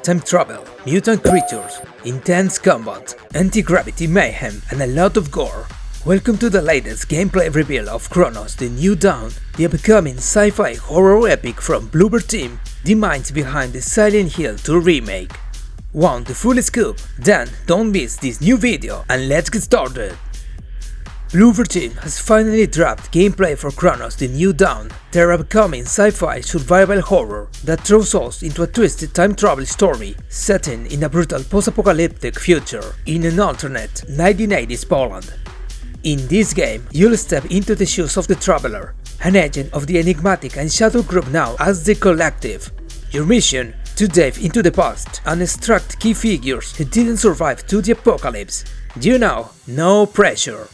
time travel, mutant creatures, intense combat, anti-gravity mayhem, and a lot of gore. Welcome to the latest gameplay reveal of Chronos: The New Dawn, the upcoming sci-fi horror epic from Bloober Team, the minds behind the Silent Hill 2 remake. Want the full scoop? Then don't miss this new video and let's get started! Bloober Team has finally dropped gameplay for Chronos: The New Dawn, their upcoming sci-fi survival horror that throws us into a twisted time travel story set in a brutal post-apocalyptic future in an alternate 1980s Poland. In this game, you'll step into the shoes of the Traveler, an agent of the enigmatic and shadow group known as the Collective. Your mission? To dive into the past and extract key figures who didn't survive to the apocalypse. You know, no pressure.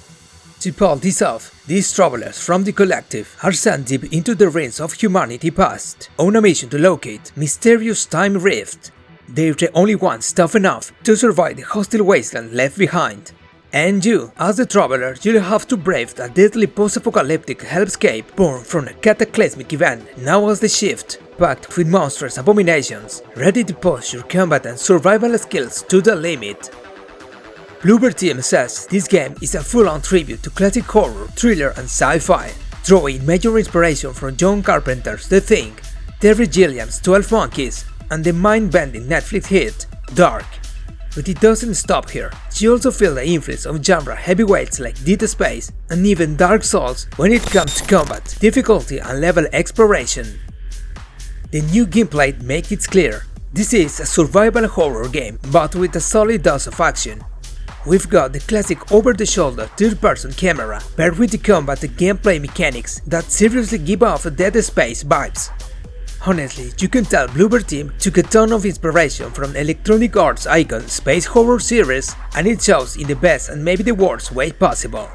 To pull this off, these travelers from the Collective are sent deep into the ruins of humanity past, on a mission to locate mysterious time rift. They're the only ones tough enough to survive the hostile wasteland left behind. And you, as the traveler, you'll have to brave a deadly post-apocalyptic hellscape born from a cataclysmic event known as the Shift, packed with monstrous abominations, ready to push your combat and survival skills to the limit. Bloober Team says this game is a full-on tribute to classic horror, thriller and sci-fi, drawing major inspiration from John Carpenter's The Thing, Terry Gilliam's 12 Monkeys, and the mind-bending Netflix hit Dark. But it doesn't stop here. You also feel the influence of genre heavyweights like Dead Space and even Dark Souls when it comes to combat, difficulty and level exploration. The new gameplay makes it clear. This is a survival horror game, but with a solid dose of action. We've got the classic over-the-shoulder third-person camera, paired with the combat and gameplay mechanics that seriously give off Dead Space vibes. Honestly, you can tell Bloober Team took a ton of inspiration from Electronic Arts' icon space horror series, and it shows in the best and maybe the worst way possible.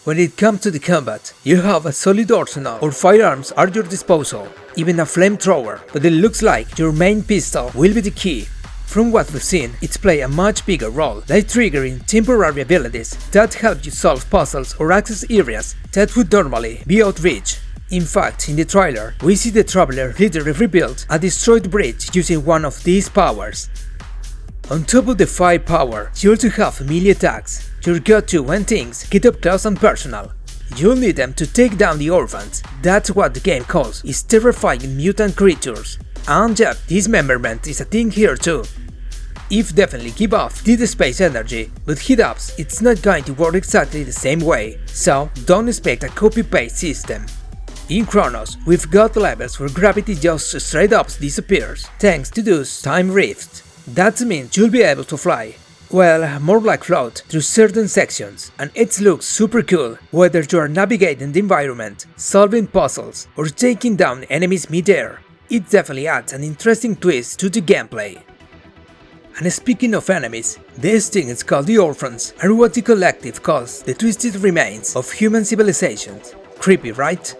When it comes to the combat, you have a solid arsenal or firearms at your disposal, even a flamethrower, but it looks like your main pistol will be the key. From what we've seen, it's play a much bigger role, like triggering temporary abilities that help you solve puzzles or access areas that would normally be out of reach. In fact, in the trailer, we see the Traveler literally rebuild a destroyed bridge using one of these powers. On top of the firepower, you also have melee attacks, your go-to when things get up close and personal. You'll need them to take down the orphans. That's what the game calls is terrifying mutant creatures. And yep, dismemberment is a thing here too. If definitely give off Dead Space energy, but hit-ups it's not going to work exactly the same way, so don't expect a copy-paste system. In Chronos, we've got levels where gravity just straight up disappears, thanks to those time rifts. That means you'll be able to fly. Well, more like float through certain sections, and it looks super cool, whether you are navigating the environment, solving puzzles, or taking down enemies mid-air. It definitely adds an interesting twist to the gameplay. And speaking of enemies, these things called the Orphans are what the Collective calls the twisted remains of human civilizations. Creepy, right?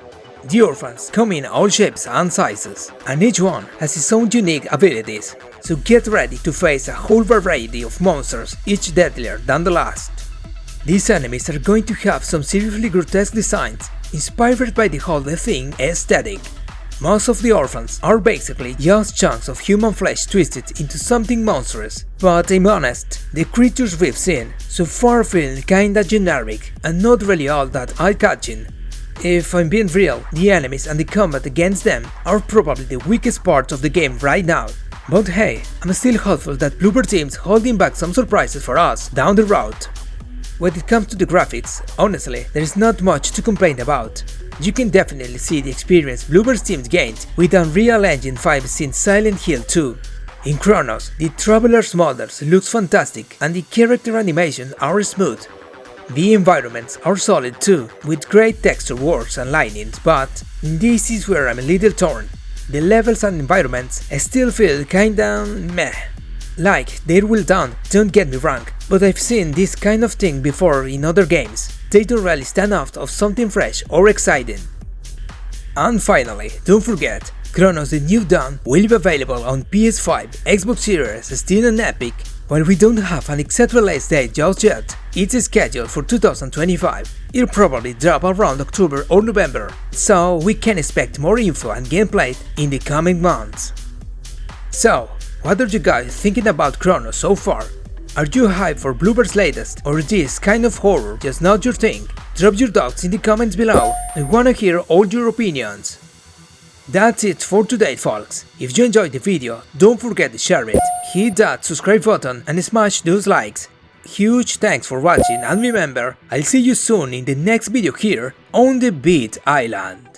The Orphans come in all shapes and sizes, and each one has its own unique abilities, so get ready to face a whole variety of monsters, each deadlier than the last. These enemies are going to have some seriously grotesque designs, inspired by the whole The Thing aesthetic. Most of the orphans are basically just chunks of human flesh twisted into something monstrous, but I'm honest, the creatures we've seen so far feel kinda generic and not really all that eye-catching. If I'm being real, the enemies and the combat against them are probably the weakest part of the game right now. But hey, I'm still hopeful that Bloober Team's holding back some surprises for us down the road. When it comes to the graphics, honestly, there's not much to complain about. You can definitely see the experience Bloober Team's gained with Unreal Engine 5 since Silent Hill 2. In Chronos, the Traveler's models looks fantastic and the character animations are smooth. The environments are solid too, with great texture works and linings, but this is where I'm a little torn. The levels and environments still feel kinda meh. Like, they're well done, don't get me wrong, but I've seen this kind of thing before in other games. They don't really stand out of something fresh or exciting. And finally, don't forget, Chronos: The New Dawn will be available on PS5, Xbox Series, Steam and Epic. While we don't have an exact release date just yet, it's scheduled for 2025. It'll probably drop around October or November, so we can expect more info and gameplay in the coming months. So, What are you guys thinking about Chronos so far? Are you hyped for Bloober's latest, or is this kind of horror just not your thing? Drop your thoughts in the comments below, I wanna hear all your opinions. That's it for today, folks. If you enjoyed the video, don't forget to share it, hit that subscribe button and smash those likes. Huge thanks for watching, and remember, I'll see you soon in the next video here on the Beat Island.